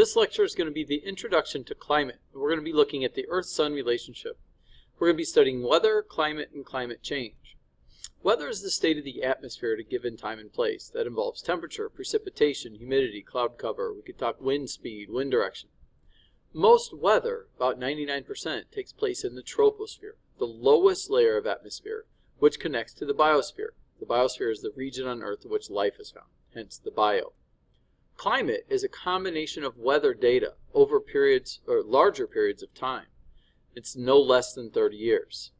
This lecture is going to be the introduction to climate. We're going to be looking at the Earth-Sun relationship. We're going to be studying weather, climate, and climate change. Weather is the state of the atmosphere at a given time and place. That involves temperature, precipitation, humidity, cloud cover. We could talk wind speed, wind direction. Most weather, about 99%, takes place in the troposphere, the lowest layer of atmosphere, which connects to the biosphere. The biosphere is the region on Earth in which life is found, hence the bio. Climate is a combination of weather data over periods or larger periods of time. It's no less than 30 years.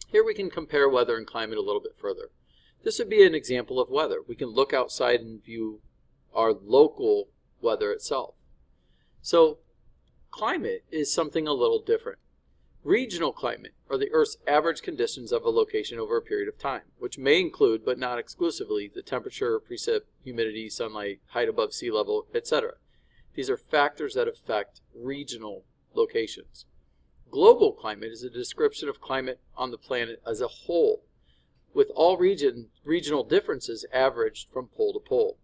Here we can compare weather and climate a little bit further. This would be an example of weather. We can look outside and view our local weather itself. So climate is something a little different. Regional climate are the Earth's average conditions of a location over a period of time, which may include, but not exclusively, the temperature, precip, humidity, sunlight, height above sea level, etc. These are factors that affect regional locations. Global climate is a description of climate on the planet as a whole, with all regional differences averaged from pole to pole.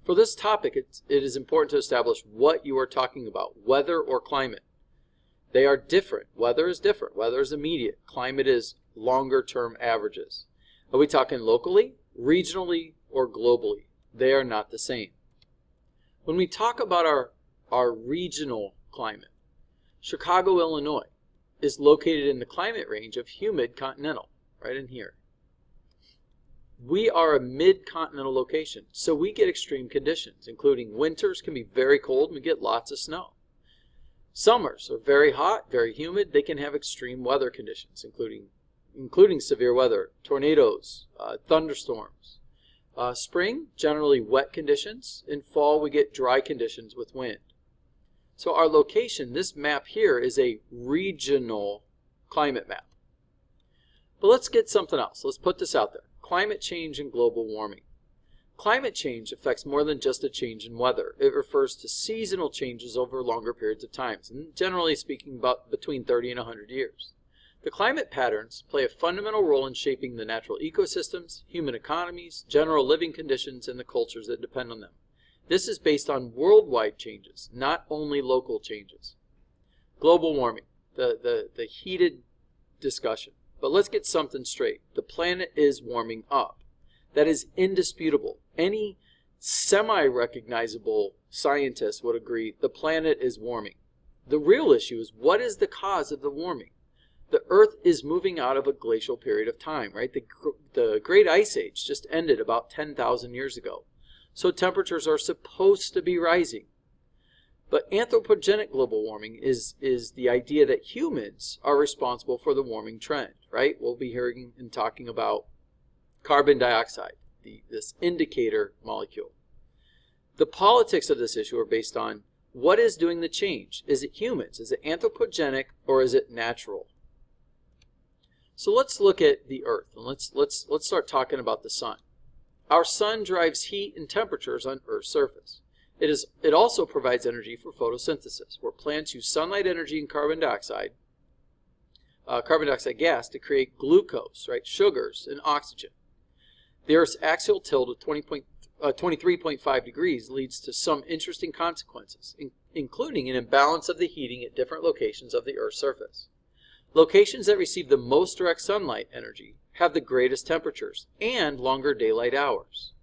For this topic, it is important to establish what you are talking about, weather or climate. They are different. Weather is different. Weather is immediate. Climate is longer-term averages. Are we talking locally, regionally, or globally? They are not the same. When we talk about our regional climate, Chicago, Illinois is located in the climate range of humid continental, right in here. We are a mid-continental location, so we get extreme conditions, including winters can be very cold and we get lots of snow. Summers are very hot, very humid. They can have extreme weather conditions, including severe weather, tornadoes, thunderstorms. Spring, generally wet conditions. In fall, we get dry conditions with wind. So our location, this map here, is a regional climate map. But let's get something else. Let's put this out there. Climate change and global warming. Climate change affects more than just a change in weather. It refers to seasonal changes over longer periods of time, and generally speaking about between 30 and 100 years. The climate patterns play a fundamental role in shaping the natural ecosystems, human economies, general living conditions, and the cultures that depend on them. This is based on worldwide changes, not only local changes. Global warming, the heated discussion. But let's get something straight. The planet is warming up. That is indisputable. Any semi-recognizable scientist would agree the planet is warming. The real issue is, what is the cause of the warming? The Earth is moving out of a glacial period of time, right? The Great Ice Age just ended about 10,000 years ago. So temperatures are supposed to be rising. But anthropogenic global warming is the idea that humans are responsible for the warming trend, right? We'll be hearing and talking about carbon dioxide, this indicator molecule. The politics of this issue are based on what is doing the change. Is it humans? Is it anthropogenic, or is it natural? So let's look at the Earth, and let's start talking about the sun. Our sun drives heat and temperatures on Earth's surface. It also provides energy for photosynthesis, where plants use sunlight energy and carbon dioxide gas to create glucose, right, sugars, and oxygen. The Earth's axial tilt of 23.5 degrees leads to some interesting consequences, including an imbalance of the heating at different locations of the Earth's surface. Locations that receive the most direct sunlight energy have the greatest temperatures and longer daylight hours.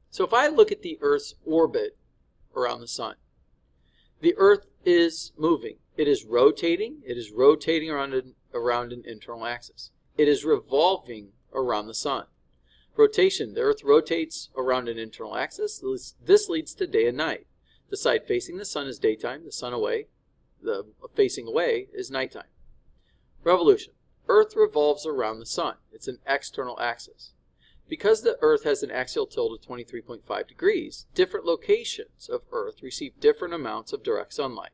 So if I look at the Earth's orbit around the sun, the Earth is moving. It is rotating. It is rotating around an internal axis. It is revolving around the sun. Rotation, the Earth rotates around an internal axis. This leads to day and night. The side facing the sun is daytime, the facing away is nighttime. Revolution. Earth revolves around the sun. It's an external axis. Because the Earth has an axial tilt of 23.5 degrees, different locations of Earth receive different amounts of direct sunlight.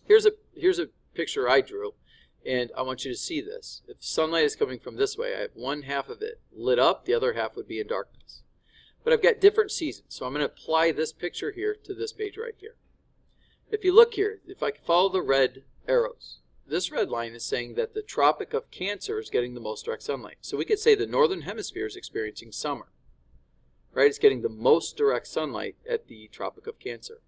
Here's a picture I drew, and I want you to see this. If sunlight is coming from this way, I have one half of it lit up, the other half would be in darkness. But I've got different seasons, so I'm going to apply this picture here to this page right here. If you look here, if I follow the red arrows, this red line is saying that the Tropic of Cancer is getting the most direct sunlight. So we could say the northern hemisphere is experiencing summer. right? It's getting the most direct sunlight at the Tropic of Cancer.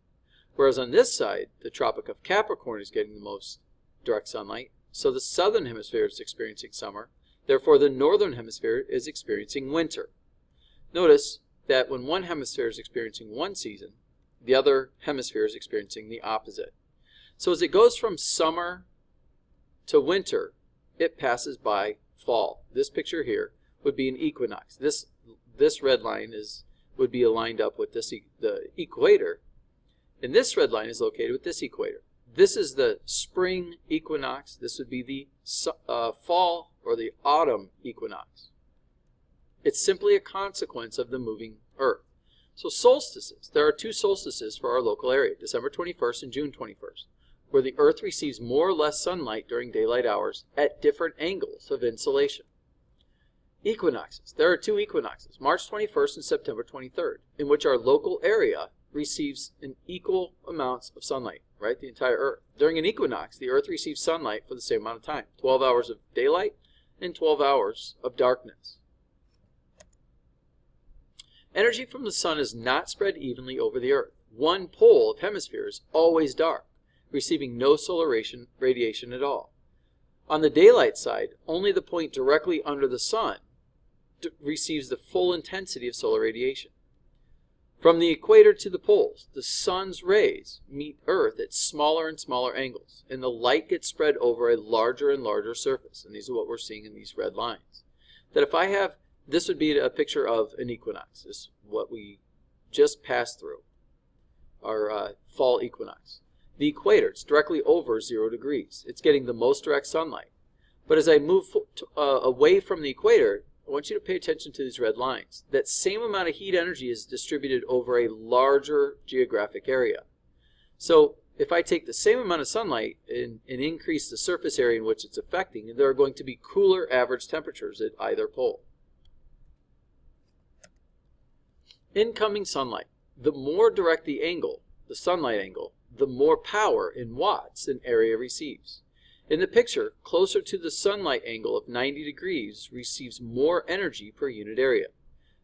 Whereas on this side, the Tropic of Capricorn is getting the most direct sunlight. So the southern hemisphere is experiencing summer. Therefore, the northern hemisphere is experiencing winter. Notice that when one hemisphere is experiencing one season, the other hemisphere is experiencing the opposite. So as it goes from summer to winter, it passes by fall. This picture here would be an equinox. This red line would be aligned up with the equator, and this red line is located with this equator. This is the spring equinox. This would be the fall or the autumn equinox. It's simply a consequence of the moving Earth. So solstices. There are two solstices for our local area, December 21st and June 21st, where the Earth receives more or less sunlight during daylight hours at different angles of insolation. Equinoxes. There are two equinoxes, March 21st and September 23rd, in which our local area receives an equal amounts of sunlight, right? The entire Earth. During an equinox, the Earth receives sunlight for the same amount of time, 12 hours of daylight and 12 hours of darkness. Energy from the sun is not spread evenly over the Earth. One pole of hemisphere is always dark, receiving no solar radiation at all. On the daylight side, only the point directly under the sun receives the full intensity of solar radiation. From the equator to the poles, the sun's rays meet Earth at smaller and smaller angles, and the light gets spread over a larger and larger surface. And these are what we're seeing in these red lines. That if I have, this would be a picture of an equinox. This is what we just passed through, our fall equinox. The equator, it's directly over 0 degrees. It's getting the most direct sunlight. But as I move away from the equator, I want you to pay attention to these red lines. That same amount of heat energy is distributed over a larger geographic area. So if I take the same amount of sunlight and increase the surface area in which it's affecting, there are going to be cooler average temperatures at either pole. Incoming sunlight. The more direct the angle, the sunlight angle, the more power in watts an area receives. In the picture, closer to the sunlight angle of 90 degrees receives more energy per unit area.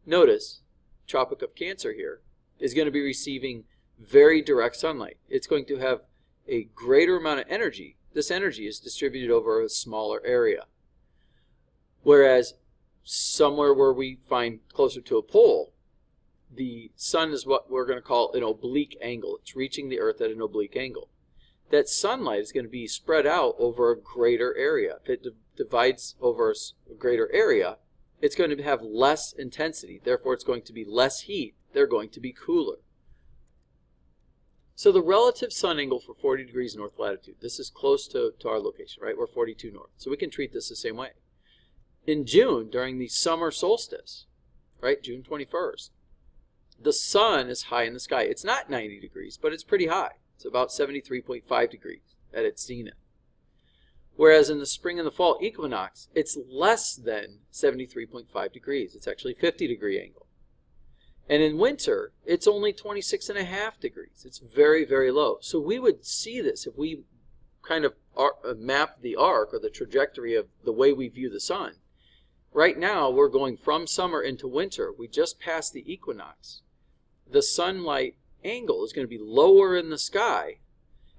Notice, Tropic of Cancer here is going to be receiving very direct sunlight. It's going to have a greater amount of energy. This energy is distributed over a smaller area. Whereas somewhere where we find closer to a pole, the sun is what we're going to call an oblique angle. It's reaching the Earth at an oblique angle. That sunlight is going to be spread out over a greater area. If it divides over a greater area, it's going to have less intensity. Therefore, it's going to be less heat. They're going to be cooler. So the relative sun angle for 40 degrees north latitude, this is close to our location, right? We're 42 north. So we can treat this the same way. In June, during the summer solstice, right, June 21st, the sun is high in the sky. It's not 90 degrees, but it's pretty high. It's about 73.5 degrees at its zenith. Whereas in the spring and the fall equinox, it's less than 73.5 degrees. It's actually 50 degree angle. And in winter, it's only 26.5 degrees. It's very, very low. So we would see this if we kind of map the arc or the trajectory of the way we view the sun. Right now, we're going from summer into winter. We just passed the equinox. The sunlight angle is going to be lower in the sky,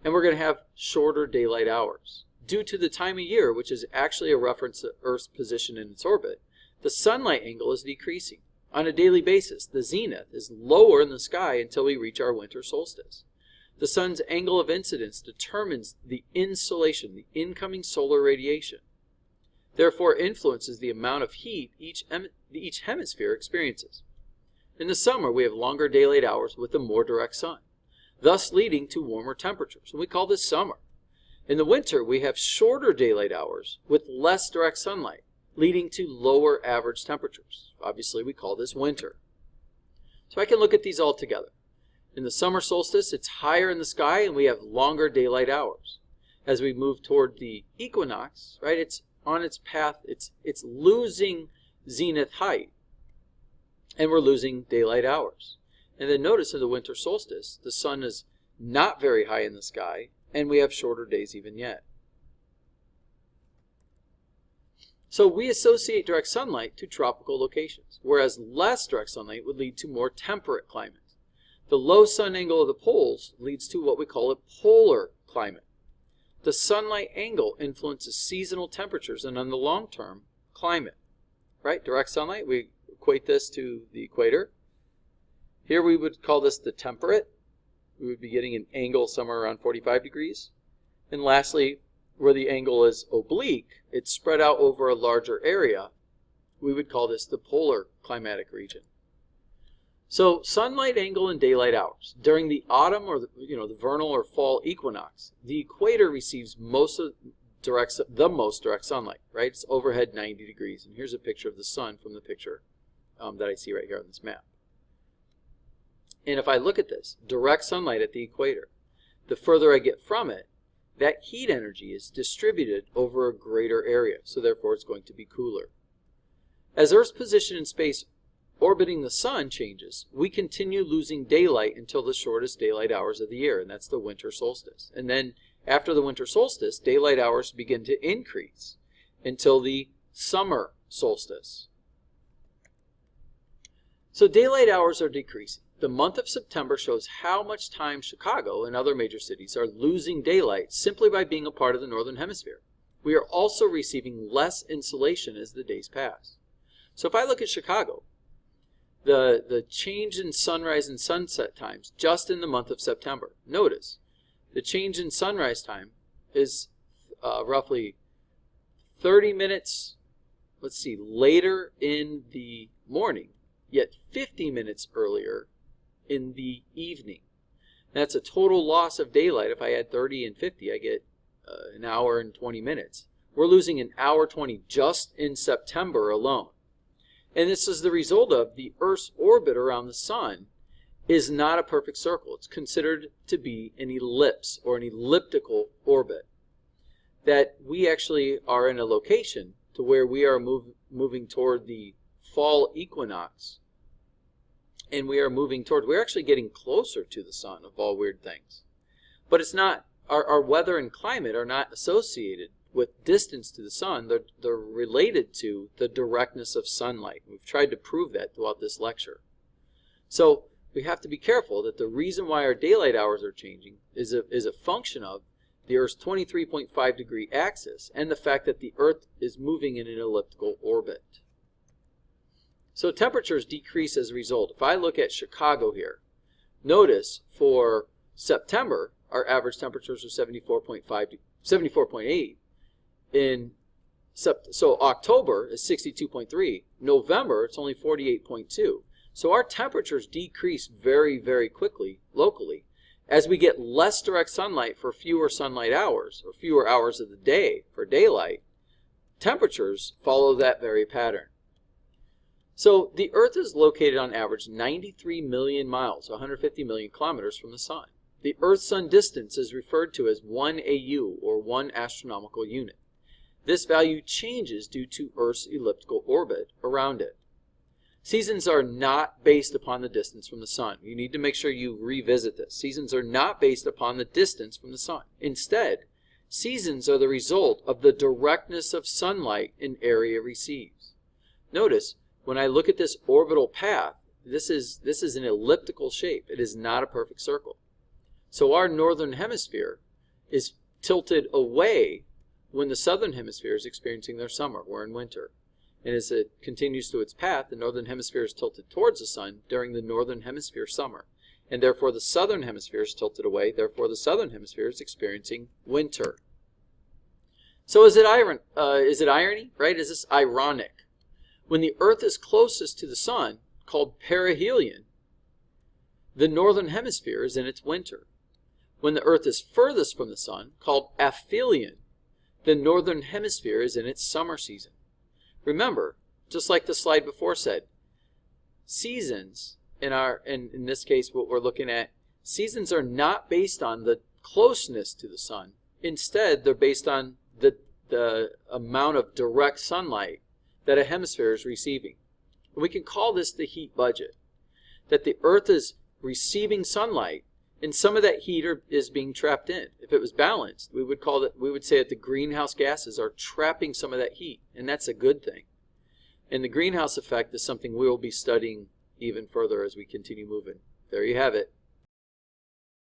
and we're going to have shorter daylight hours. Due to the time of year, which is actually a reference to Earth's position in its orbit, the sunlight angle is decreasing. On a daily basis, the zenith is lower in the sky until we reach our winter solstice. The sun's angle of incidence determines the insolation, the incoming solar radiation. Therefore, influences the amount of heat each hemisphere experiences. In the summer, we have longer daylight hours with a more direct sun, thus leading to warmer temperatures, and we call this summer. In the winter, we have shorter daylight hours with less direct sunlight, leading to lower average temperatures. Obviously, we call this winter. So I can look at these all together. In the summer solstice, it's higher in the sky, and we have longer daylight hours. As we move toward the equinox, right, it's on its path, it's losing zenith height, and we're losing daylight hours. And then notice in the winter solstice, the sun is not very high in the sky, and we have shorter days even yet. So we associate direct sunlight to tropical locations, whereas less direct sunlight would lead to more temperate climates. The low sun angle of the poles leads to what we call a polar climate. The sunlight angle influences seasonal temperatures and on the long term, climate. Right? Direct sunlight, we equate this to the equator. Here we would call this the temperate. We would be getting an angle somewhere around 45 degrees. And lastly, where the angle is oblique, it's spread out over a larger area. We would call this the polar climatic region. So sunlight angle and daylight hours. During the autumn or the vernal or fall equinox, the equator receives the most direct sunlight, right? It's overhead 90 degrees. And here's a picture of the sun from the picture that I see right here on this map. And if I look at this, direct sunlight at the equator, the further I get from it, that heat energy is distributed over a greater area, so therefore it's going to be cooler. As Earth's position in space orbiting the sun changes, we continue losing daylight until the shortest daylight hours of the year, and that's the winter solstice. And then after the winter solstice, daylight hours begin to increase until the summer solstice. So daylight hours are decreasing. The month of September shows how much time Chicago and other major cities are losing daylight simply by being a part of the northern hemisphere. We are also receiving less insolation as the days pass. So if I look at Chicago, the change in sunrise and sunset times just in the month of September. Notice, the change in sunrise time is roughly 30 minutes, later in the morning, yet 50 minutes earlier in the evening. That's a total loss of daylight. If I add 30 and 50, I get an hour and 20 minutes. We're losing an hour 20 just in September alone. And this is the result of the Earth's orbit around the sun is not a perfect circle. It's considered to be an ellipse or an elliptical orbit. That we actually are in a location to where we are moving toward the fall equinox. And we are we're actually getting closer to the sun, of all weird things. But it's not, our weather and climate are not associated with distance to the sun. They're related to the directness of sunlight. We've tried to prove that throughout this lecture. So we have to be careful that the reason why our daylight hours are changing is a function of the Earth's 23.5 degree axis and the fact that the Earth is moving in an elliptical orbit. So temperatures decrease as a result. If I look at Chicago here, notice for September, our average temperatures are 74.8. So October is 62.3. November, it's only 48.2. So our temperatures decrease very, very quickly locally. As we get less direct sunlight for fewer sunlight hours, or fewer hours of the day for daylight, temperatures follow that very pattern. So the Earth is located on average 93 million miles, 150 million kilometers from the sun. The Earth-Sun distance is referred to as 1 AU, or 1 astronomical unit. This value changes due to Earth's elliptical orbit around it. Seasons are not based upon the distance from the sun. You need to make sure you revisit this. Seasons are not based upon the distance from the sun. Instead, seasons are the result of the directness of sunlight an area receives. Notice, when I look at this orbital path, this is an elliptical shape. It is not a perfect circle. So our northern hemisphere is tilted away when the southern hemisphere is experiencing their summer. We're in winter. And as it continues through its path, the northern hemisphere is tilted towards the sun during the northern hemisphere summer. And therefore the southern hemisphere is tilted away. Therefore the southern hemisphere is experiencing winter. So is it irony, right? Is this ironic? When the Earth is closest to the sun, called perihelion, the northern hemisphere is in its winter. When the Earth is furthest from the sun, called aphelion, the northern hemisphere is in its summer season. Remember, just like the slide before said, seasons, in this case what we're looking at, seasons are not based on the closeness to the sun. Instead, they're based on the amount of direct sunlight that a hemisphere is receiving. And we can call this the heat budget. That the Earth is receiving sunlight And some of that heat is being trapped in. If it was balanced, we would say that the greenhouse gases are trapping some of that heat, and that's a good thing. And the greenhouse effect is something we will be studying even further as we continue moving. There you have it.